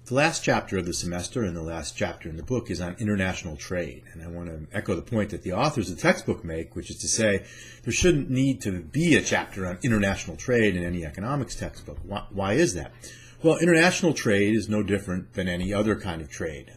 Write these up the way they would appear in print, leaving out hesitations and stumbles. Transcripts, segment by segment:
The last chapter of the semester and the last chapter in the book is on international trade. And I want to echo the point that the authors of the textbook make, which is to say there shouldn't need to be a chapter on international trade in any economics textbook. Why is that? Well, international trade is no different than any other kind of trade.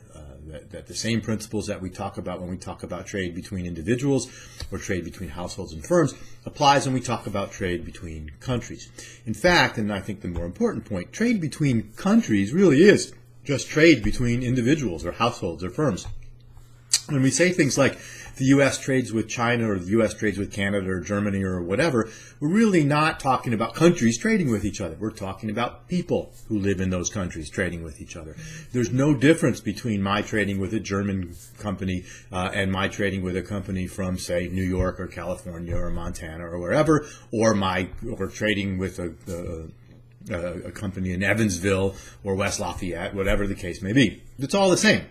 That the same principles that we talk about when we talk about trade between individuals or trade between households and firms applies when we talk about trade between countries. In fact, and I think the more important point, trade between countries really is just trade between individuals or households or firms. When we say things like the U.S. trades with China or the U.S. trades with Canada or Germany or whatever, we're really not talking about countries trading with each other. We're talking about people who live in those countries trading with each other. There's no difference between my trading with a German company and my trading with a company from, say, New York or California or Montana or wherever, or trading with a company in Evansville or West Lafayette, whatever the case may be. It's all the same.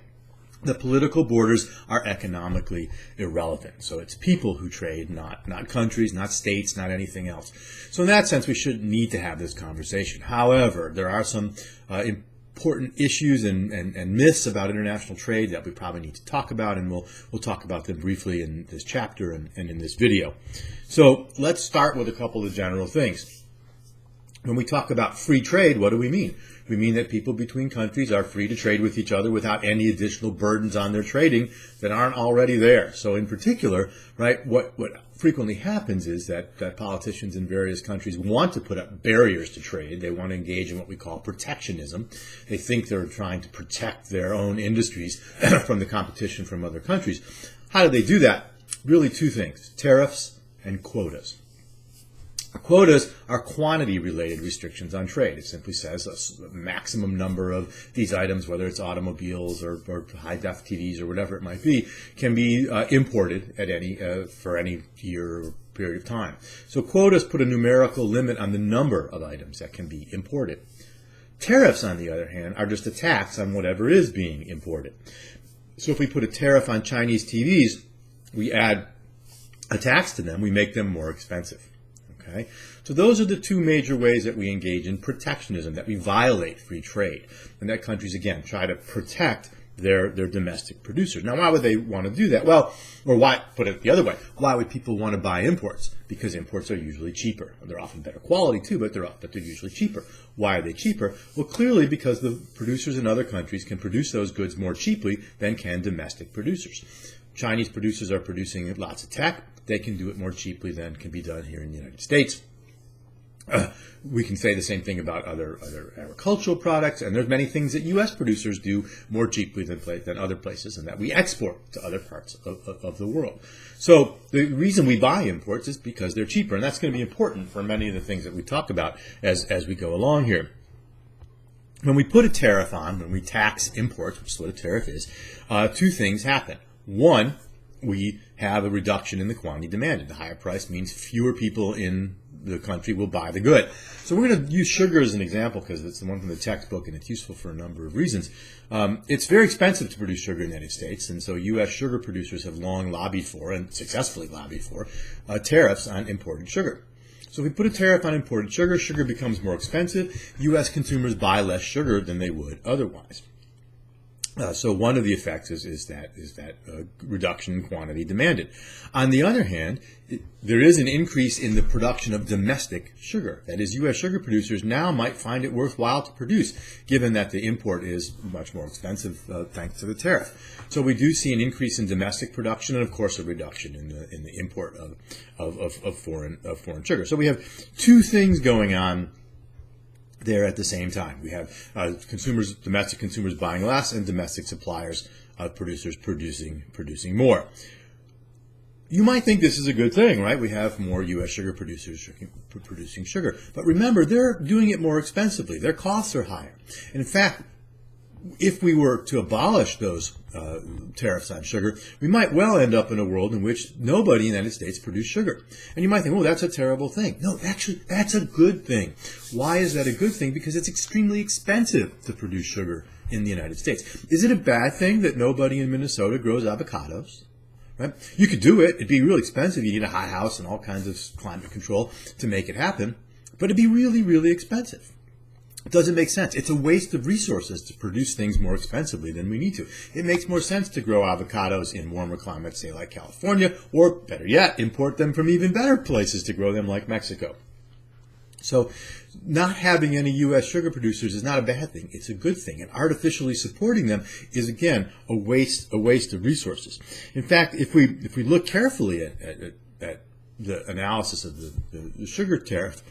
The political borders are economically irrelevant. So it's people who trade, not countries, not states, not anything else. So in that sense, we shouldn't need to have this conversation. However, there are some important issues and myths about international trade that we probably need to talk about, and we'll talk about them briefly in this chapter and in this video. So let's start with a couple of general things. When we talk about free trade, what do we mean? We mean that people between countries are free to trade with each other without any additional burdens on their trading that aren't already there. So in particular, right, what frequently happens is that politicians in various countries want to put up barriers to trade. They want to engage in what we call protectionism. They think they're trying to protect their own industries from the competition from other countries. How do they do that? Really two things: tariffs and quotas. Quotas are quantity-related restrictions on trade. It simply says a maximum number of these items, whether it's automobiles or high-def TVs or whatever it might be, can be imported at for any year or period of time. So quotas put a numerical limit on the number of items that can be imported. Tariffs, on the other hand, are just a tax on whatever is being imported. So if we put a tariff on Chinese TVs, we add a tax to them, we make them more expensive. Okay? So those are the two major ways that we engage in protectionism, that we violate free trade, and that countries, again, try to protect their domestic producers. Now, why would they want to do that? Well, or why, put it the other way, why would people want to buy imports? Because imports are usually cheaper. They're often better quality too, but they're usually cheaper. Why are they cheaper? Well, clearly because the producers in other countries can produce those goods more cheaply than can domestic producers. Chinese producers are producing lots of tech. They can do it more cheaply than can be done here in the United States. We can say the same thing about other agricultural products, and there's many things that U.S. producers do more cheaply than other places, and that we export to other parts of the world. So the reason we buy imports is because they're cheaper, and that's going to be important for many of the things that we talk about as we go along here. When we put a tariff on, when we tax imports, which is what a tariff is, two things happen. One, we have a reduction in the quantity demanded. The higher price means fewer people in the country will buy the good. So we're going to use sugar as an example because it's the one from the textbook and it's useful for a number of reasons. It's very expensive to produce sugar in the United States, and so U.S. sugar producers have long lobbied for, and successfully lobbied for, tariffs on imported sugar. So if we put a tariff on imported sugar, sugar becomes more expensive. U.S. consumers buy less sugar than they would otherwise. So one of the effects is that reduction in quantity demanded. On the other hand, there is an increase in the production of domestic sugar. That is, U.S. sugar producers now might find it worthwhile to produce, given that the import is much more expensive thanks to the tariff. So we do see an increase in domestic production, and of course a reduction in the import of foreign sugar. So we have two things going on there at the same time. We have domestic consumers buying less, and domestic suppliers, producers producing more. You might think this is a good thing, right? We have more U.S. sugar producers producing sugar. But remember, they're doing it more expensively. Their costs are higher. And in fact, if we were to abolish those tariffs on sugar, we might well end up in a world in which nobody in the United States produced sugar. And you might think, oh, that's a terrible thing. No, actually, that's a good thing. Why is that a good thing? Because it's extremely expensive to produce sugar in the United States. Is it a bad thing that nobody in Minnesota grows avocados? Right? You could do it. It'd be really expensive. You need a hot house and all kinds of climate control to make it happen. But it'd be really, really expensive. It doesn't make sense. It's a waste of resources to produce things more expensively than we need to. It makes more sense to grow avocados in warmer climates, say like California, or better yet, import them from even better places to grow them like Mexico. So not having any U.S. sugar producers is not a bad thing. It's a good thing. And artificially supporting them is, again, a waste of resources. In fact, if we look carefully at the analysis of the sugar tariff,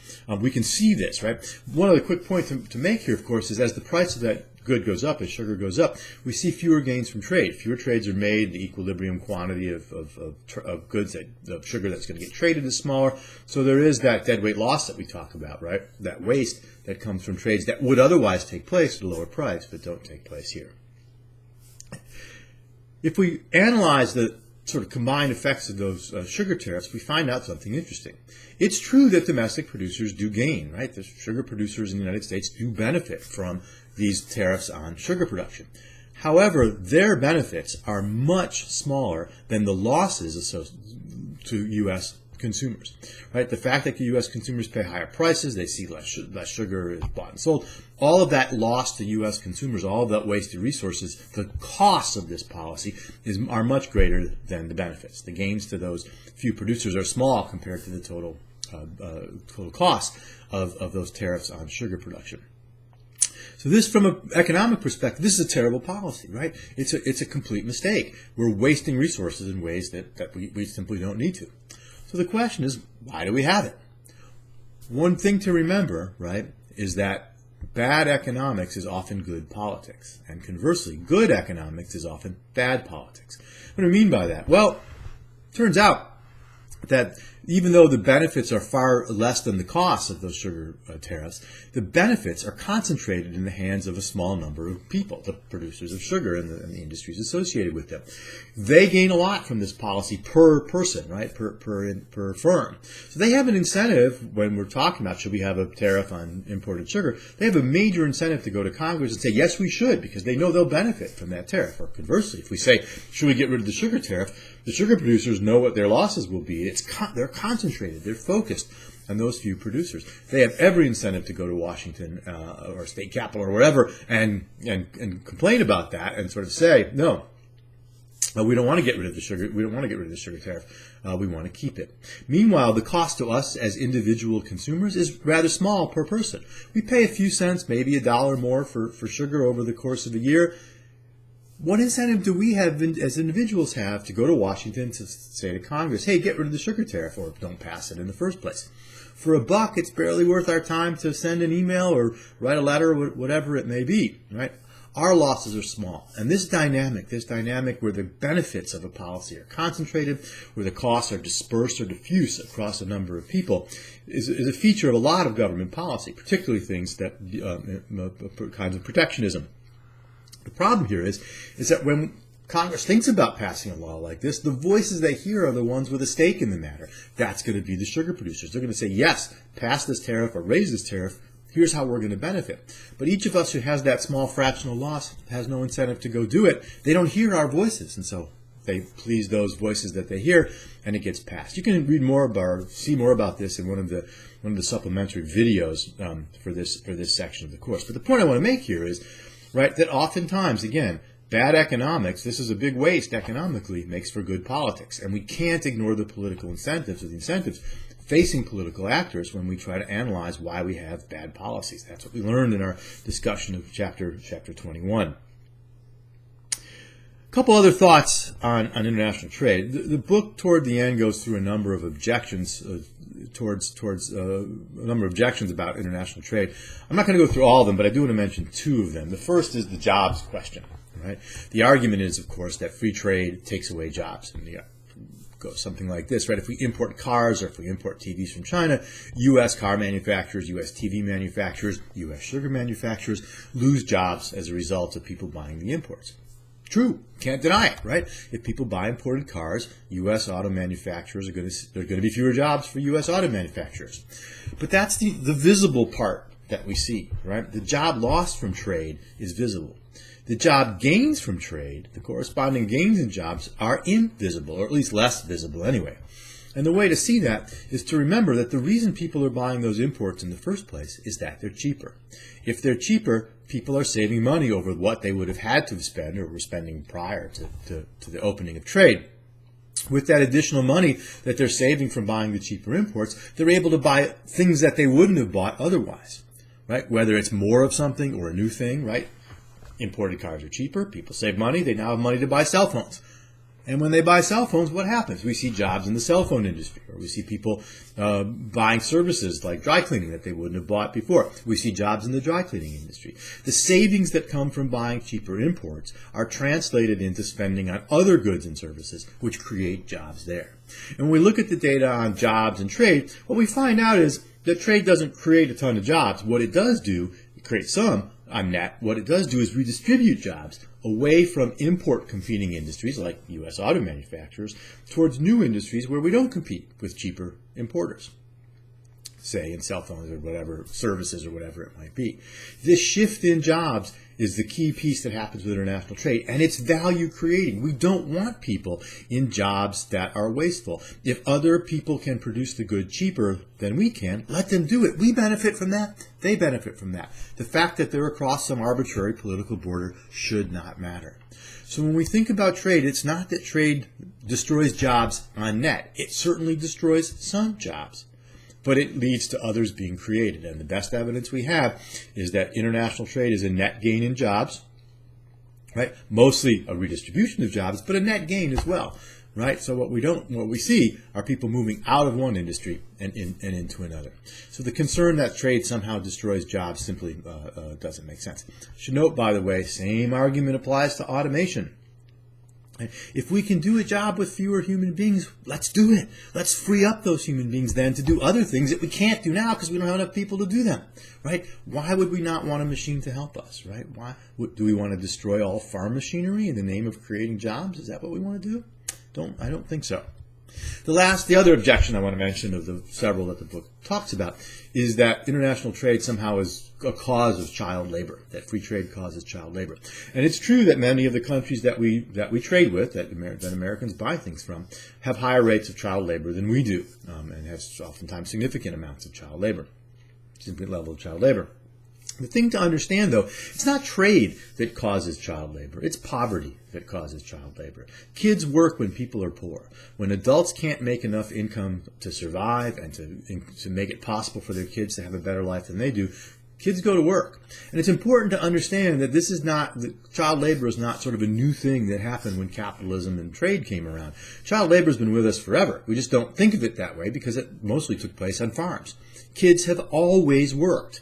we can see this, right? One of the quick points to make here, of course, is as the price of that good goes up, as sugar goes up, we see fewer gains from trade. Fewer trades are made. The equilibrium quantity of goods, of sugar that's going to get traded is smaller. So there is that deadweight loss that we talk about, right? That waste that comes from trades that would otherwise take place at a lower price, but don't take place here. If we analyze the sort of combined effects of those sugar tariffs, we find out something interesting. It's true that domestic producers do gain, right? The sugar producers in the United States do benefit from these tariffs on sugar production. However, their benefits are much smaller than the losses associated to U.S. consumers, right? The fact that the U.S. consumers pay higher prices, they see less sugar is bought and sold, all of that loss to U.S. consumers, all of that wasted resources, the costs of this policy are much greater than the benefits. The gains to those few producers are small compared to the total cost of those tariffs on sugar production. So this, from an economic perspective, this is a terrible policy, right? It's a complete mistake. We're wasting resources in ways that we simply don't need to. So the question is, why do we have it? One thing to remember, right, is that bad economics is often good politics. And conversely, good economics is often bad politics. What do I mean by that? Well, it turns out that even though the benefits are far less than the costs of those sugar tariffs, the benefits are concentrated in the hands of a small number of people, the producers of sugar and the industries associated with them. They gain a lot from this policy per person, right, per firm. So they have an incentive when we're talking about should we have a tariff on imported sugar, they have a major incentive to go to Congress and say, yes, we should, because they know they'll benefit from that tariff. Or conversely, if we say, should we get rid of the sugar tariff, the sugar producers know what their losses will be. They're concentrated. They're focused on those few producers. They have every incentive to go to Washington or state capitol or whatever and complain about that and sort of say, no, we don't want to get rid of the sugar. We don't want to get rid of the sugar tariff. We want to keep it. Meanwhile, the cost to us as individual consumers is rather small per person. We pay a few cents, maybe $1 more for sugar over the course of a year. What incentive do we have as individuals have to go to Washington to say to Congress, hey, get rid of the sugar tariff, or don't pass it in the first place? For $1, it's barely worth our time to send an email or write a letter or whatever it may be, right? Our losses are small. And this dynamic where the benefits of a policy are concentrated, where the costs are dispersed or diffuse across a number of people, is a feature of a lot of government policy, particularly things that kinds of protectionism. The problem here is that when Congress thinks about passing a law like this, the voices they hear are the ones with a stake in the matter. That's going to be the sugar producers. They're going to say, yes, pass this tariff or raise this tariff. Here's how we're going to benefit. But each of us who has that small fractional loss has no incentive to go do it. They don't hear our voices, and so they please those voices that they hear, and it gets passed. You can read more about, or see more about this in one of the supplementary videos for this section of the course. But the point I want to make here is, right, that oftentimes, again, bad economics, this is a big waste economically, makes for good politics. And we can't ignore the political incentives or the incentives facing political actors when we try to analyze why we have bad policies. That's what we learned in our discussion of chapter 21. A couple other thoughts on international trade. The book toward the end goes through a number of objections towards a number of objections about international trade. I'm not going to go through all of them, but I do want to mention two of them. The first is the jobs question. Right? The argument is, of course, that free trade takes away jobs. And it goes something like this, right? If we import cars or if we import TVs from China, U.S. car manufacturers, U.S. TV manufacturers, U.S. sugar manufacturers lose jobs as a result of people buying the imports. True. Can't deny it, right? If people buy imported cars, U.S. auto manufacturers there are going to be fewer jobs for U.S. auto manufacturers. But that's the visible part that we see, right? The job loss from trade is visible. The job gains from trade, the corresponding gains in jobs, are invisible, or at least less visible anyway. And the way to see that is to remember that the reason people are buying those imports in the first place is that they're cheaper. If they're cheaper, people are saving money over what they would have had to spend or were spending prior to the opening of trade. With that additional money that they're saving from buying the cheaper imports, they're able to buy things that they wouldn't have bought otherwise, right? Whether it's more of something or a new thing, right? Imported cars are cheaper. People save money. They now have money to buy cell phones. And when they buy cell phones, what happens? We see jobs in the cell phone industry, or we see people buying services like dry cleaning that they wouldn't have bought before. We see jobs in the dry cleaning industry. The savings that come from buying cheaper imports are translated into spending on other goods and services, which create jobs there. And when we look at the data on jobs and trade, what we find out is that trade doesn't create a ton of jobs. What it does do, it creates some on net. What it does do is redistribute jobs away from import competing industries like U.S. auto manufacturers towards new industries where we don't compete with cheaper importers, say in cell phones or whatever, services or whatever it might be. This shift in jobs is the key piece that happens with international trade, and it's value creating. We don't want people in jobs that are wasteful. If other people can produce the good cheaper than we can, let them do it. We benefit from that. They benefit from that. The fact that they're across some arbitrary political border should not matter. So when we think about trade, it's not that trade destroys jobs on net. It certainly destroys some jobs, but it leads to others being created. And the best evidence we have is that international trade is a net gain in jobs, right? Mostly a redistribution of jobs, but a net gain as well, right? So what we see are people moving out of one industry and into another. So the concern that trade somehow destroys jobs simply doesn't make sense. Should note, by the way, same argument applies to automation. If we can do a job with fewer human beings, let's do it. Let's free up those human beings then to do other things that we can't do now because we don't have enough people to do them, right? Why would we not want a machine to help us, right? Why do we want to destroy all farm machinery in the name of creating jobs? Is that what we want to do? I don't think so. The other objection I want to mention of the several that the book talks about is that international trade somehow is a cause of child labor, that free trade causes child labor. And it's true that many of the countries that we trade with, that Americans buy things from, have higher rates of child labor than we do, and have oftentimes significant amounts of child labor, significant level of child labor. The thing to understand, though, it's not trade that causes child labor. It's poverty that causes child labor. Kids work when people are poor. When adults can't make enough income to survive and to make it possible for their kids to have a better life than they do, kids go to work. And it's important to understand that child labor is not sort of a new thing that happened when capitalism and trade came around. Child labor has been with us forever. We just don't think of it that way because it mostly took place on farms. Kids have always worked.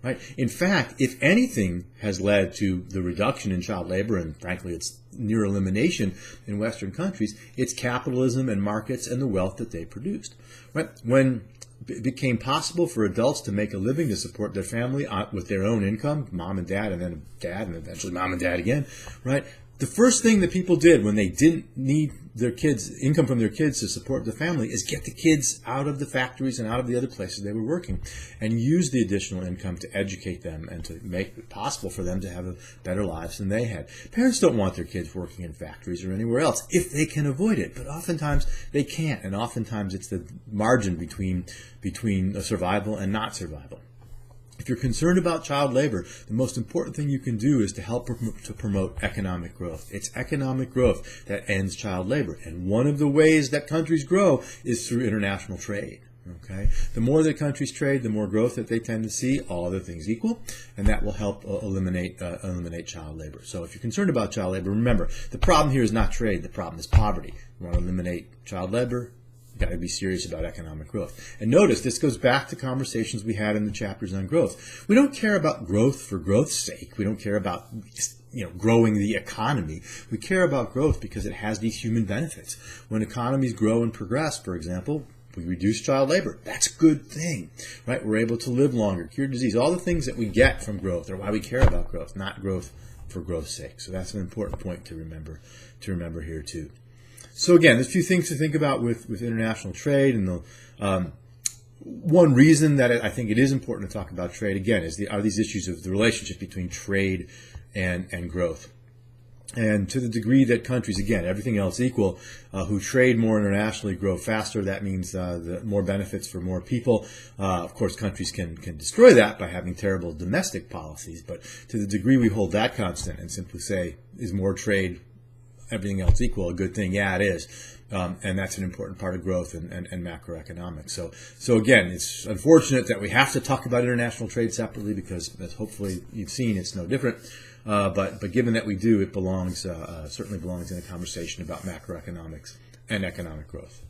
Right? In fact, if anything has led to the reduction in child labor, and frankly its near elimination in Western countries, it's capitalism and markets and the wealth that they produced. Right? When it became possible for adults to make a living to support their family with their own income, mom and dad, and then dad, and eventually mom and dad again, right? The first thing that people did when they didn't need their kids, income from their kids to support the family, is get the kids out of the factories and out of the other places they were working and use the additional income to educate them and to make it possible for them to have better lives than they had. Parents don't want their kids working in factories or anywhere else if they can avoid it, but oftentimes they can't, and oftentimes it's the margin between survival and not survival. If you're concerned about child labor, the most important thing you can do is to help to promote economic growth. It's economic growth that ends child labor. And one of the ways that countries grow is through international trade. Okay? The more that countries trade, the more growth that they tend to see, all other things equal, and that will help eliminate child labor. So if you're concerned about child labor, remember, the problem here is not trade, the problem is poverty. You want to eliminate child labor? Got to be serious about economic growth. And notice, this goes back to conversations we had in the chapters on growth. We don't care about growth for growth's sake. We don't care about growing the economy. We care about growth because it has these human benefits. When economies grow and progress, for example, we reduce child labor. That's a good thing, right? We're able to live longer, cure disease. All the things that we get from growth are why we care about growth, not growth for growth's sake. So that's an important point to remember here too. So again, there's a few things to think about with international trade, and one reason that I think it is important to talk about trade again are these issues of the relationship between trade and growth. And to the degree that countries, again, everything else equal, who trade more internationally grow faster, that means the more benefits for more people. Of course, countries can destroy that by having terrible domestic policies. But to the degree we hold that constant and simply say, is more trade, everything else equal, a good thing? Yeah, it is. And that's an important part of growth and macroeconomics. So again, it's unfortunate that we have to talk about international trade separately because, as hopefully you've seen, it's no different. But given that we do, it belongs certainly belongs in a conversation about macroeconomics and economic growth.